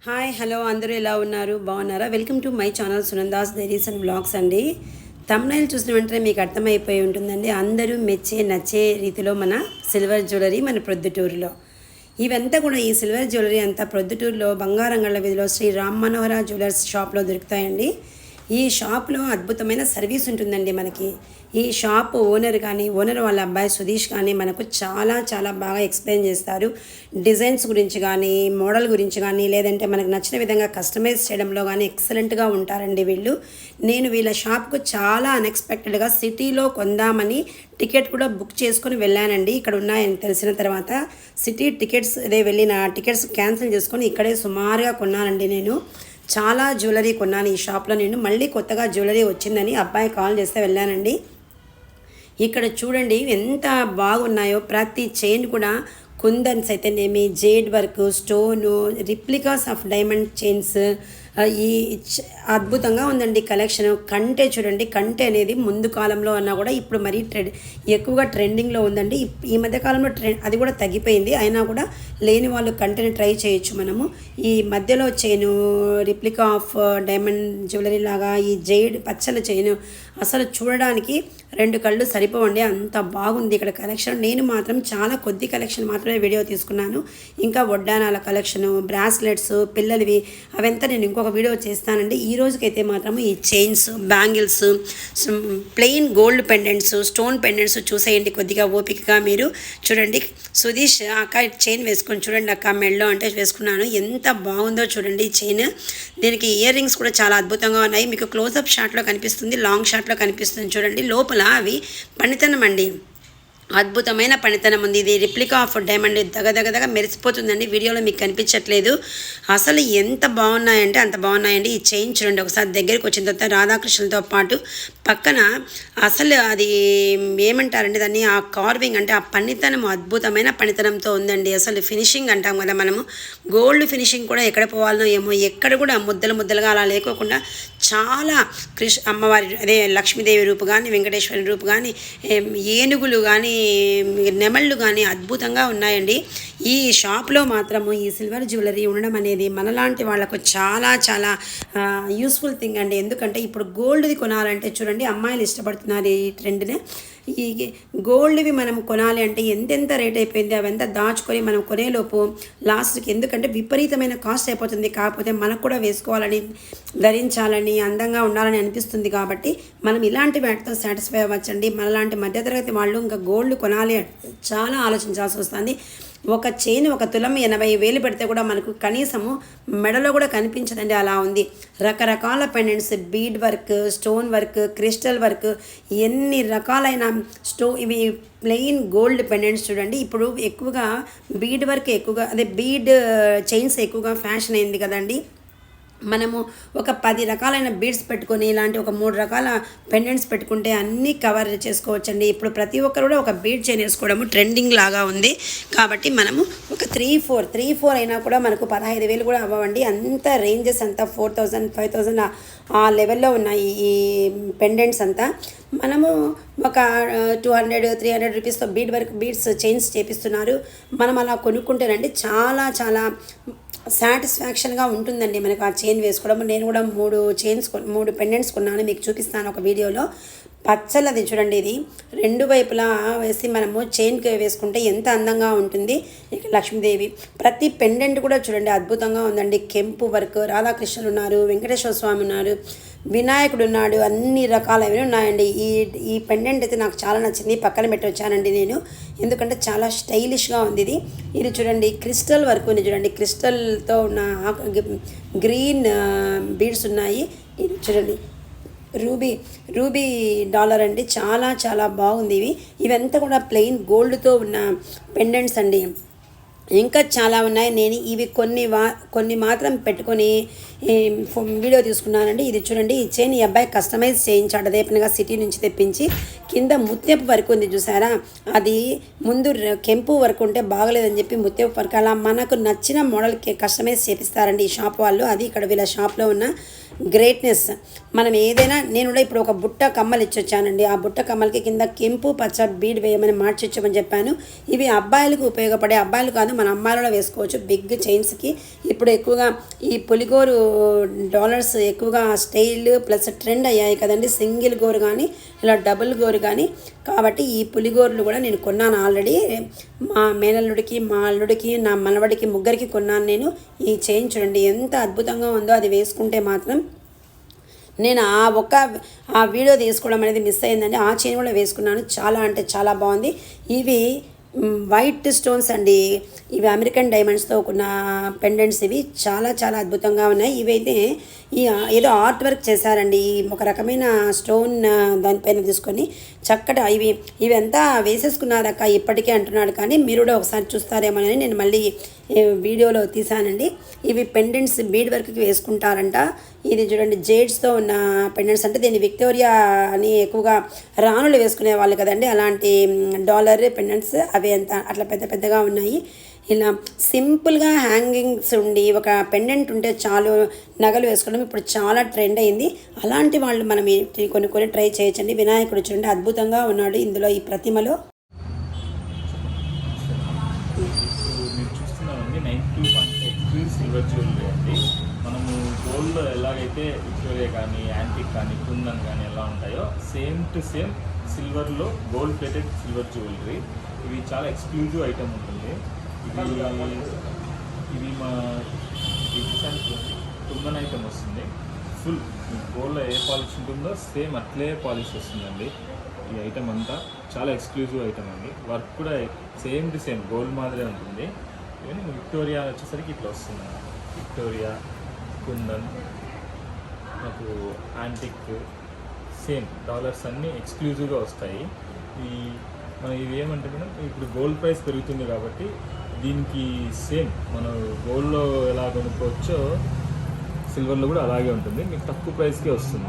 Hi hello అందరూ ఎలా ఉన్నారు బాగున్నారా? Welcome to my channel Sunanda's diaries and blogs అండి. థంబ్నెయిల్ చూసిన వెంటనే మీకు అర్థమైపోయి ఉంటుందండి. అందరూ నచ్చే రీతిలో మన సిల్వర్ జ్యువెలరీ మన ప్రొద్దుటూరులో ఇవంతా కూడా ఈ సిల్వర్ జ్యువెలరీ అంతా ప్రొద్దుటూరులో బంగారంగళ్ళ వీధిలో శ్రీ రామ్ మనోహర జ్యువెలర్స్ షాప్లో దొరుకుతాయండి. ఈ షాప్లో అద్భుతమైన సర్వీస్ ఉంటుందండి. మనకి ఈ షాప్ ఓనర్ వాళ్ళ అబ్బాయి సుధీష్ కానీ మనకు చాలా చాలా బాగా ఎక్స్ప్లెయిన్ చేస్తారు. డిజైన్స్ గురించి కానీ, మోడల్ గురించి కానీ, లేదంటే మనకు నచ్చిన విధంగా కస్టమైజ్ చేయడంలో కానీ ఎక్సలెంట్గా ఉంటారండి వీళ్ళు. నేను వీళ్ళ షాప్కు చాలా అన్ఎక్స్పెక్టెడ్గా సిటీలో కొందామని టికెట్ కూడా బుక్ చేసుకొని వెళ్ళానండి. ఇక్కడ ఉన్నాయని తెలిసిన తర్వాత సిటీ టికెట్స్ వెళ్ళిన టికెట్స్ క్యాన్సిల్ చేసుకొని ఇక్కడే సుమారుగా కొన్నానండి. నేను చాలా జ్యువెలరీ కొన్నాను ఈ షాప్లో. నేను మళ్ళీ కొత్తగా జ్యువెలరీ వచ్చిందని అబ్బాయి కాల్ చేస్తే వెళ్ళానండి. ఇక్కడ చూడండి ఎంత బాగున్నాయో. ప్రతి చైన్ కూడా కుందన్స్ అయితేనేమి, jade work, stone, replicas of diamond chains, ఈ అద్భుతంగా ఉందండి కలెక్షన్. కంటే చూడండి, కంటే అనేది ముందు కాలంలో అన్నా కూడా ఇప్పుడు మరీ ఎక్కువగా ట్రెండింగ్లో ఉందండి. ఈ మధ్య కాలంలో అది కూడా తగ్గిపోయింది. అయినా కూడా లేని వాళ్ళు కంటెని ట్రై చేయొచ్చు మనము. ఈ మధ్యలో chain replica of diamond jewellery లాగా ఈ జైడ్ పచ్చల చైను అసలు చూడడానికి రెండు కళ్ళు సరిపోవండి, అంత బాగుంది ఇక్కడ కలెక్షన్. నేను మాత్రం చాలా కొద్ది కలెక్షన్ మాత్రమే వీడియో తీసుకున్నాను. ఇంకా వడ్డానాల కలెక్షను, బ్రాస్లెట్స్, పిల్లలవి అవంతా నేను ఇంకొక వీడియో చేస్తానండి. ఈ రోజుకైతే మాత్రం ఈ chains, bangles, plain gold pendants, stone pendants చూసేయండి కొద్దిగా ఓపికగా. మీరు చూడండి, సుధీష్ అక్క చైన్ వేసుకొని చూడండి అక్క మెడలో అంటే వేసుకున్నాను. ఎంత బాగుందో చూడండి ఈ చైన్. దీనికి ఇయర్ రింగ్స్ కూడా చాలా అద్భుతంగా ఉన్నాయి. మీకు క్లోజప్ షాట్లో కనిపిస్తుంది, లాంగ్ షాట్లో కనిపిస్తుంది చూడండి. లోపల అవి పనితనం అండి, అద్భుతమైన పనితనం ఉంది. ఇది రిప్లికా ఆఫ్ డైమండ్ దగదగదగా మెరిసిపోతుందండి. వీడియోలో మీకు కనిపించట్లేదు. అసలు ఎంత బాగున్నాయంటే అంత బాగున్నాయండి. ఈ చైన్ చూడండి ఒకసారి దగ్గరికి వచ్చిన తర్వాత రాధాకృష్ణులతో పాటు పక్కన అసలు అది ఏమంటారండి దాన్ని, ఆ కార్వింగ్ అంటే ఆ పనితనం అద్భుతమైన పనితనంతో ఉందండి. అసలు ఫినిషింగ్ అంటాం కదా మనము, గోల్డ్ ఫినిషింగ్ కూడా ఎక్కడ పోవాలనో ఏమో, ఎక్కడ కూడా ముద్దలుగా అలా లేకోకుండా చాలా అమ్మవారి లక్ష్మీదేవి రూపు కానీ, వెంకటేశ్వరి రూపు కానీ, ఏనుగులు కానీ, నెమళ్ళు కానీ అద్భుతంగా ఉన్నాయండి. ఈ షాప్లో మాత్రము ఈ సిల్వర్ జ్యువెలరీ ఉండడం అనేది మనలాంటి వాళ్ళకు చాలా చాలా యూస్ఫుల్ థింగ్ అండి. ఎందుకంటే ఇప్పుడు గోల్డ్ది కొనాలంటే చూడండి, అమ్మాయిలు ఇష్టపడుతున్నారు ఈ ట్రెండ్ని. ఈ గోల్డ్వి మనం కొనాలి అంటే ఎంతెంత రేట్ అయిపోయింది, అవంతా దాచుకొని మనం కొనేలోపు లాస్ట్కి ఎందుకంటే విపరీతమైన కాస్ట్ అయిపోతుంది. కాకపోతే మనకు కూడా వేసుకోవాలని, ధరించాలని, అందంగా ఉండాలని అనిపిస్తుంది. కాబట్టి మనం ఇలాంటి వాటితో సాటిస్ఫై అవ్వచ్చండి. మనలాంటి మధ్యతరగతి వాళ్ళు ఇంకా గోల్డ్ కొనాలి చాలా ఆలోచించాల్సి వస్తుంది. ఒక చైన్ ఒక తులం 80,000 పెడితే కూడా మనకు కనీసము మెడలో కూడా కనిపించదండి, అలా ఉంది. రకరకాల pendants, bead work, stone work, crystal work, ఎన్ని రకాలైన ఇవి ప్లెయిన్ గోల్డ్ పెండెంట్స్ చూడండి. ఇప్పుడు ఎక్కువగా బీడ్ వర్క్ ఎక్కువగా, బీడ్ చైన్స్ ఎక్కువగా ఫ్యాషన్ అయింది కదండి. మనము ఒక 10 రకాలైన బీడ్స్ పెట్టుకొని ఇలాంటి ఒక 3 రకాల పెండెంట్స్ పెట్టుకుంటే అన్నీ కవర్ చేసుకోవచ్చండి. ఇప్పుడు ప్రతి ఒక్కరు కూడా ఒక బీడ్ చైన్ వేసుకోవడము ట్రెండింగ్ లాగా ఉంది. కాబట్టి మనము ఒక 3-4 అయినా కూడా మనకు 15,000 కూడా అవ్వండి. అంత రేంజెస్ అంతా 4,000, 5,000 ఆ లెవెల్లో ఉన్నాయి ఈ పెండెంట్స్ అంతా. మనము ఒక 200-300 రూపీస్తో బీడ్స్ చైన్స్ చేపిస్తున్నారు. మనం అలా కొనుక్కుంటేనండి చాలా చాలా సాటిస్ఫాక్షన్గా ఉంటుందండి మనకు ఆ చైన్ వేసుకోవడం. నేను కూడా 3 పెండెంట్స్ కొన్నాను, మీకు చూపిస్తాను ఒక వీడియోలో. పచ్చలది చూడండి, ఇది రెండు వైపులా వేసి మనము చైన్కి వేసుకుంటే ఎంత అందంగా ఉంటుంది. ఇక లక్ష్మీదేవి ప్రతి పెండెంట్ కూడా చూడండి అద్భుతంగా ఉందండి. కెంపు వర్క్, రాధాకృష్ణులు ఉన్నారు, వెంకటేశ్వర స్వామి ఉన్నారు, వినాయకుడు ఉన్నాడు, అన్ని రకాలవి ఉన్నాయండి. ఈ పెండెంట్ అయితే నాకు చాలా నచ్చింది, పక్కన పెట్టి వచ్చానండి నేను, ఎందుకంటే చాలా స్టైలిష్గా ఉంది ఇది చూడండి. క్రిస్టల్ వర్క్ ఉంది చూడండి, క్రిస్టల్తో ఉన్న గ్రీన్ బీడ్స్ ఉన్నాయి. ఇది చూడండి రూబీ డాలర్ అండి, చాలా చాలా బాగుంది. ఇవంతా కూడా ప్లెయిన్ గోల్డ్తో ఉన్న పెండెంట్స్ అండి. ఇంకా చాలా ఉన్నాయి. నేను ఇవి కొన్ని మాత్రం పెట్టుకొని వీడియో తీసుకున్నానండి. ఇది చూడండి, ఈ చైన్ ఈ అబ్బాయి కస్టమైజ్ చేయించాడు, అదేపనిగా సిటీ నుంచి తెప్పించి కింద ముత్యపు వర్క్ ఉంది చూసారా, అది ముందు కెంపు వర్క్ ఉంటే బాగలేదని చెప్పి ముత్యపు వర్క్ అలా మనకు నచ్చిన మోడల్కి కస్టమైజ్ చేపిస్తారండి ఈ షాప్ వాళ్ళు. అది ఇక్కడ వీళ్ళ షాప్లో ఉన్న గ్రేట్నెస్. మనం ఏదైనా, నేను కూడా ఇప్పుడు ఒక బుట్ట కమ్మలు ఇచ్చొచ్చానండి. ఆ బుట్ట కమ్మలకి కింద కెంపు పచ్చ బీడ్ వేయమని మార్చిచ్చమని చెప్పాను. ఇవి అబ్బాయిలకు ఉపయోగపడే, అబ్బాయిలు కాదు మన అమ్మాయిలలో వేసుకోవచ్చు బిగ్ చైన్స్కి. ఇప్పుడు ఎక్కువగా ఈ పులిగోరు డాలర్స్ ఎక్కువగా స్టైల్ ప్లస్ ట్రెండ్ అయ్యాయి కదండి, సింగిల్ గోరు కానీ ఇలా డబుల్ గోరు కానీ. కాబట్టి ఈ పులిగోరులు కూడా నేను కొన్నాను ఆల్రెడీ. మా మేనల్లుడికి, మా అల్లుడికి, నా మనవడికి, ముగ్గురికి కొన్నాను నేను. ఈ చైన్ చూడండి ఎంత అద్భుతంగా ఉందో. అది వేసుకుంటే మాత్రం నేను ఆ వీడియో తీసుకోవడం అనేది మిస్ అయిందండి. ఆ చైన్ కూడా వేసుకున్నాను, చాలా అంటే చాలా బాగుంది. ఇవి వైట్ స్టోన్స్ అండి, ఇవి అమెరికన్ డైమండ్స్తో ఉన్న పెండెంట్స్. ఇవి చాలా చాలా అద్భుతంగా ఉన్నాయి. ఇవైతే ఏదో ఆర్ట్ వర్క్ చేశారండి, ఒక రకమైన స్టోన్ దానిపైన తీసుకొని చక్కటి ఇవి అంతా వేసేసుకున్నారక్క ఇప్పటికే అంటున్నాడు. కానీ మీరు కూడా ఒకసారి చూస్తారేమోనని నేను మళ్ళీ వీడియోలో తీసానండి. ఇవి పెండెంట్స్ బీడ్ వర్క్కి వేసుకుంటారంట. ఇది చూడండి జేడ్స్తో ఉన్న పెండెంట్స్, అంటే దీన్ని విక్టోరియా అని ఎక్కువగా రాణులు వేసుకునే వాళ్ళు కదండి, అలాంటి డాలర్ పెండెంట్స్ అవి అంత అట్లా పెద్ద పెద్దగా ఉన్నాయి. ఇలా సింపుల్గా హ్యాంగింగ్స్ ఉండి ఒక పెండెంట్ ఉంటే చాలు నగలు వేసుకోవడం ఇప్పుడు చాలా ట్రెండ్ అయింది. అలాంటి వాళ్ళు మనం కొన్ని ట్రై చేయొచ్చండి. వినాయకుడు చూడండి అద్భుతంగా ఉన్నాడు ఇందులో ఈ ప్రతిమలో. సిల్వర్ జ్యువెలరీ అండి. మనము గోల్డ్లో ఎలాగైతే విక్టోరియా కానీ యాంటిక్ కానీ కుందన్ కానీ ఎలా ఉంటాయో సేమ్ టు సేమ్ సిల్వర్లో గోల్డ్ ప్లేటెడ్ సిల్వర్ జ్యువెలరీ. ఇవి చాలా ఎక్స్క్లూజివ్ ఐటమ్ ఉంటుంది. ఇవి మా కుందన్ ఐటమ్ వస్తుంది. ఫుల్ గోల్డ్లో ఏ పాలిష్ ఉంటుందో సేమ్ అట్లే పాలిష్ వస్తుందండి. ఈ ఐటమ్ అంతా చాలా ఎక్స్క్లూజివ్ ఐటమ్ అండి. వర్క్ కూడా సేమ్ టు సేమ్ గోల్డ్ మాదిరే ఉంటుంది. కానీ విక్టోరియా వచ్చేసరికి ఇట్లా వస్తుంది. విక్టోరియా, కుందన్, నాకు యాంటిక్ సేమ్ డాలర్స్ అన్నీ ఎక్స్క్లూజివ్గా వస్తాయి. ఇవి ఏమంటే మేడం, ఇప్పుడు గోల్డ్ ప్రైస్ పెరుగుతుంది కాబట్టి దీనికి సేమ్ మనం గోల్డ్లో ఎలా కొనుక్కోవచ్చో సిల్వర్లో కూడా అలాగే ఉంటుంది, మీకు తక్కువ ప్రైస్కే వస్తుంది.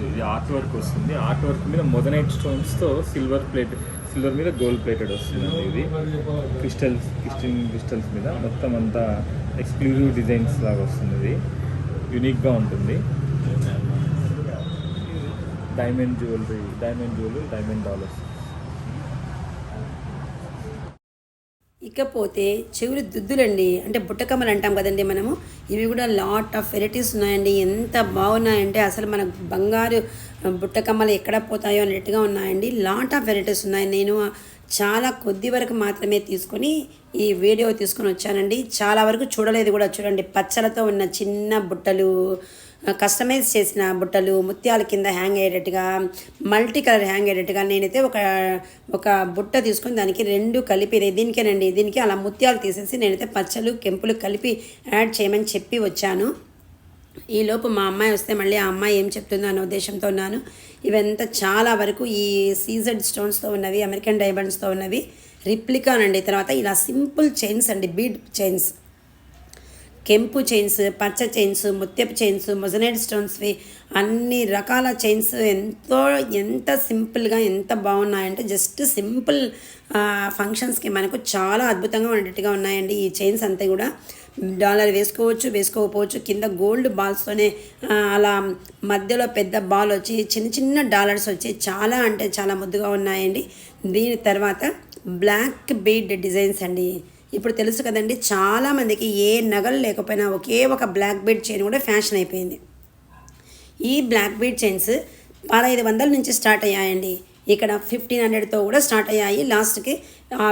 ఇది ఆర్ట్ వర్క్ వస్తుంది. ఆర్ట్ వర్క్ మీద మొదనైట్ స్టోన్స్తో సిల్వర్ మీద గోల్డ్ ప్లేటెడ్ వస్తుంది. ఇది క్రిస్టల్స్ మీద మొత్తం అంతా ఎక్స్క్లూజివ్ డిజైన్స్ లాగా వస్తుంది. ఇది యూనిక్గా ఉంటుంది. Diamond jewellery, diamond dollars. ఇకపోతే చెవులు దుద్దులండి, అంటే బుట్టకమ్మలు అంటాం కదండి మనము. ఇవి కూడా లాట్ ఆఫ్ వెరైటీస్ ఉన్నాయండి. ఎంత బాగున్నాయంటే అసలు మన బంగారు బుట్టకమ్మలు ఎక్కడ పోతాయో అన్నట్టుగా ఉన్నాయండి. లాట్ ఆఫ్ వెరైటీస్ ఉన్నాయి. నేను చాలా కొద్ది వరకు మాత్రమే తీసుకొని ఈ వీడియో తీసుకొని వచ్చానండి. చాలా వరకు చూడలేదు కూడా. చూడండి పచ్చలతో ఉన్న చిన్న బుట్టలు, కస్టమైజ్ చేసిన బుట్టలు, ముత్యాల కింద హ్యాంగ్ అయ్యేటట్టుగా, మల్టీ కలర్ హ్యాంగ్ అయ్యేటట్టుగా. నేనైతే ఒక బుట్ట తీసుకొని దానికి రెండు కలిపి, దీనికి అలా ముత్యాలు తీసేసి నేనైతే పచ్చలు కెంపులు కలిపి యాడ్ చేయమని చెప్పి వచ్చాను. ఈలోపు మా అమ్మాయి వస్తే మళ్ళీ ఆ అమ్మాయి ఏం చెప్తుందో అనే ఉద్దేశంతో ఉన్నాను. ఇవంతా చాలా వరకు ఈ సీజెడ్ స్టోన్స్తో ఉన్నవి, అమెరికన్ డైమండ్స్తో ఉన్నవి, రిప్లికానండి. తర్వాత ఇలా సింపుల్ చైన్స్ అండి, బీడ్ చైన్స్, కెంపు చైన్స్, పచ్చ చైన్స్, ముత్యపు చైన్స్, మొజనైట్ స్టోన్స్వి, అన్ని రకాల చైన్స్ ఎంత సింపుల్గా ఎంత బాగున్నాయంటే జస్ట్ సింపుల్ ఫంక్షన్స్కి మనకు చాలా అద్భుతంగా ఉండేట్టుగా ఉన్నాయండి ఈ చైన్స్ అంతా కూడా. డాలర్ వేసుకోవచ్చు, వేసుకోకపోవచ్చు. కింద గోల్డ్ బాల్స్తోనే అలా మధ్యలో పెద్ద బాల్ వచ్చి చిన్న చిన్న డాలర్స్ వచ్చి చాలా అంటే చాలా ముద్దుగా ఉన్నాయండి. దీని తర్వాత బ్లాక్ బీడ్ డిజైన్స్ అండి. ఇప్పుడు తెలుసు కదండి చాలామందికి ఏ నగలు లేకపోయినా ఒకే ఒక బ్లాక్ బీడ్ చైన్ కూడా ఫ్యాషన్ అయిపోయింది. ఈ బ్లాక్ బీడ్ చైన్స్ 1500 నుంచి స్టార్ట్ అయ్యాయండి. ఇక్కడ 1500తో కూడా స్టార్ట్ అయ్యాయి. లాస్ట్కి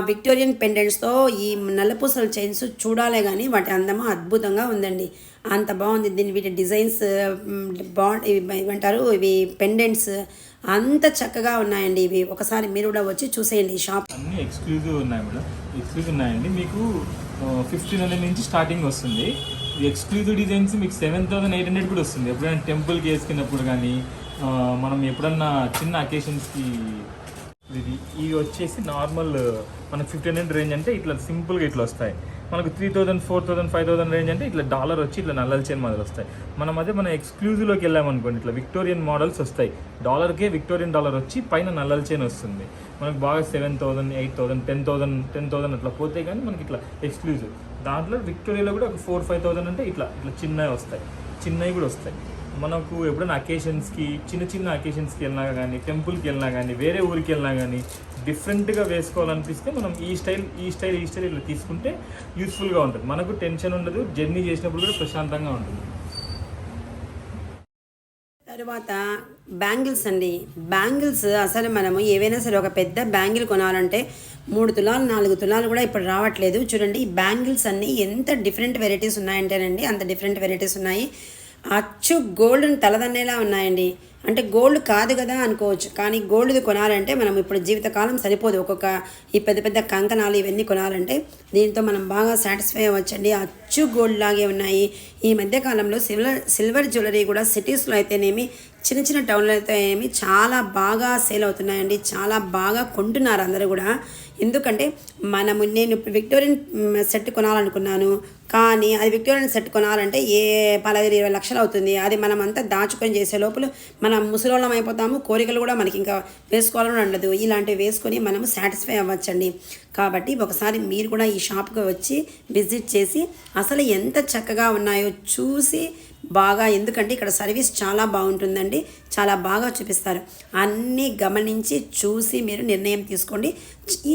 విక్టోరియన్ పెండెంట్స్తో ఈ నల్లపూసల చైన్స్ చూడాలే కానీ వాటి అందము అద్భుతంగా ఉందండి. అంత బాగుంది. వీటి డిజైన్స్ ఏమంటారు, ఇవి పెండెంట్స్ అంత చక్కగా ఉన్నాయండి. ఇవి ఒకసారి మీరు కూడా వచ్చి చూసేయండి. ఈ షాప్ అన్నీ ఎక్స్క్లూజివ్ ఉన్నాయి మేడం, ఎక్స్క్లూజివ్ ఉన్నాయండి. మీకు 1500 నుంచి స్టార్టింగ్ వస్తుంది. ఈ ఎక్స్క్లూజివ్ డిజైన్స్ మీకు 7800 కూడా వస్తుంది. ఎప్పుడైనా టెంపుల్కి వేసుకున్నప్పుడు కానీ, మనం ఎప్పుడన్నా చిన్న అకేషన్స్కి ఇవి వచ్చేసి నార్మల్ మనకు 1500 రేంజ్ అంటే ఇట్లా సింపుల్గా ఇట్లా వస్తాయి. మనకు 3000, 4000, 5000 రేంజ్ అంటే ఇట్లా డాలర్ వచ్చి ఇట్లా నల్లల చైన్ మాదిరి వస్తాయి. మన ఎక్స్క్లూజివ్లోకి వెళ్ళామనుకోండి ఇట్లా విక్టోరియన్ మోడల్స్ వస్తాయి. డాలర్కే విక్టోరియన్ డాలర్ వచ్చి పైన నల్లల చైన్ వస్తుంది. మనకు బాగా 7000, 8000, 10,000 అట్లా పోతే కానీ మనకి ఇట్లా ఎక్స్క్లూజివ్. దాంట్లో విక్టోరియాలో కూడా ఒక 4-5,000 అంటే ఇట్లా చిన్నవి వస్తాయి, చిన్నవి కూడా వస్తాయి. మనకు ఎప్పుడైనా అకేషన్స్కి చిన్న అకేషన్స్కి వెళ్ళినా కానీ, టెంపుల్కి వెళ్ళినా కానీ, వేరే ఊరికి వెళ్ళినా కానీ డిఫరెంట్గా వేసుకోవాలనిపిస్తే మనం ఈ స్టైల్ ఇట్లా తీసుకుంటే యూస్ఫుల్గా ఉంటుంది. మనకు టెన్షన్ ఉండదు, జర్నీ చేసినప్పుడు కూడా ప్రశాంతంగా ఉంటుంది. తర్వాత బ్యాంగిల్స్ అండి. బ్యాంగిల్స్ అసలు మనము ఏవైనా సరే ఒక పెద్ద బ్యాంగిల్ కొనాలంటే 3 తులాలు 4 తులాలు కూడా ఇప్పుడు రావట్లేదు. చూడండి ఈ బ్యాంగిల్స్ అన్నీ ఎంత డిఫరెంట్ వెరైటీస్ ఉన్నాయంటేనండి అంత డిఫరెంట్ వెరైటీస్ ఉన్నాయి. అచ్చు గోల్డ్ని తలదన్నేలా ఉన్నాయండి. అంటే గోల్డ్ కాదు కదా అనుకోవచ్చు, కానీ గోల్డ్ది కొనాలంటే మనం ఇప్పుడు జీవితకాలం సరిపోదు. ఈ పెద్ద కంకణాలు ఇవన్నీ కొనాలంటే దీంతో మనం బాగా సాటిస్ఫై అవ్వచ్చండి. అచ్చు గోల్డ్ లాగే ఉన్నాయి. ఈ మధ్యకాలంలో సిల్వర్ జ్యువెలరీ కూడా సిటీస్లో అయితేనేమి, చిన్న టౌన్లో అయితేనేమి చాలా బాగా సేల్ అవుతున్నాయండి. చాలా బాగా కొంటున్నారు అందరూ కూడా. ఎందుకంటే నేను ఇప్పుడు విక్టోరియన్ సెట్ కొనాలనుకున్నాను, కానీ అది విక్టోరియన్ సెట్ కొనాలంటే 15-20 లక్షలు అవుతుంది. అది మనం అంతా దాచుకొని చేసే లోపల మనం ముసలోళ్ళం అయిపోతాము. కోరికలు కూడా మనకి ఇంకా వేసుకోవాలని ఉండదు. ఇలాంటివి వేసుకొని మనము సాటిస్ఫై అవ్వచ్చండి. కాబట్టి ఒకసారి మీరు కూడా ఈ షాప్కి వచ్చి విజిట్ చేసి అసలు ఎంత చక్కగా ఉన్నాయో చూసి బాగా, ఎందుకంటే ఇక్కడ సర్వీస్ చాలా బాగుంటుందండి, చాలా బాగా చూపిస్తారు. అన్నీ గమనించి చూసి మీరు నిర్ణయం తీసుకోండి.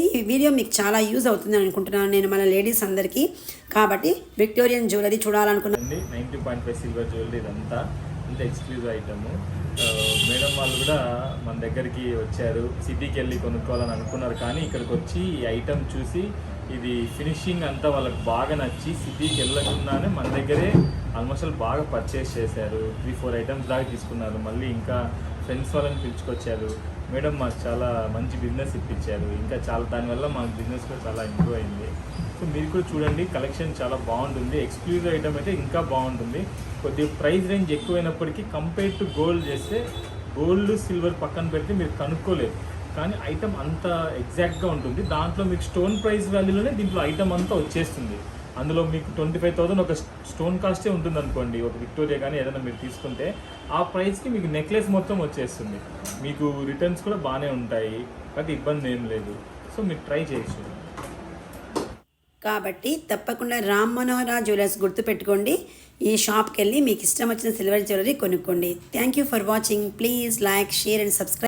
ఈ వీడియో మీకు చాలా యూజ్ అవుతుందని అనుకుంటున్నాను నేను మన లేడీస్ అందరికీ. కాబట్టి విక్టోరియన్ జ్యువెలరీ చూడాలనుకున్నాను. 90.5 సిల్వర్ జ్యువెలరీ ఇదంతా ఇంత ఎక్స్క్లూజివ్ ఐటము. మేడం వాళ్ళు కూడా మన దగ్గరికి వచ్చారు, సిటీకి వెళ్ళి కొనుక్కోవాలని అనుకున్నారు, కానీ ఇక్కడికి వచ్చి ఈ ఐటమ్ చూసి ఇది ఫినిషింగ్ అంతా వాళ్ళకి బాగా నచ్చి సిటీకి వెళ్ళకుండానే మన దగ్గరే ఆల్మోస్ట్ బాగా పర్చేస్ చేశారు. 3-4 ఐటమ్స్ దాకా తీసుకున్నారు. మళ్ళీ ఇంకా ఫ్రెండ్స్ వాళ్ళని పిలుచుకొచ్చారు. మేడం మాకు చాలా మంచి బిజినెస్ ఇప్పించారు. ఇంకా దానివల్ల మా బిజినెస్ కూడా చాలా ఇంప్రూవ్ అయింది. సో మీరు కూడా చూడండి, కలెక్షన్ చాలా బాగుంటుంది. ఎక్స్క్లూజివ్ ఐటమ్ అయితే ఇంకా బాగుంటుంది. కొద్దిగా ప్రైస్ రేంజ్ ఎక్కువైనప్పటికీ కంపేర్ టు గోల్డ్ చేస్తే, గోల్డ్ సిల్వర్ పక్కన పెడితే మీరు కనుక్కోలేదు, కానీ ఐటమ్ అంత ఎగ్జాక్ట్గా ఉంటుంది. దాంట్లో మీకు స్టోన్ ప్రైస్ వాల్యూలోనే దీంట్లో ఐటమ్ అంతా వచ్చేస్తుంది. అందులో మీకు 25,000 ఒక స్టోన్ కాస్టే ఉంటుంది అనుకోండి. ఒక విక్టోరియా కానీ ఏదైనా మీరు తీసుకుంటే ఆ ప్రైస్కి మీకు నెక్లెస్ మొత్తం వచ్చేస్తుంది. మీకు రిటర్న్స్ కూడా బాగానే ఉంటాయి, కాబట్టి ఇబ్బంది ఏం లేదు. సో మీరు ట్రై చేయొచ్చు. కాబట్టి తప్పకుండా రామ్ మనోహర జ్యువెలర్స్ గుర్తుపెట్టుకోండి. ఈ షాప్కి వెళ్ళి మీకు ఇష్టం వచ్చిన సిల్వర్ జ్యువెలరీ కొనుక్కోండి. Thank you for watching. Please like, share and subscribe.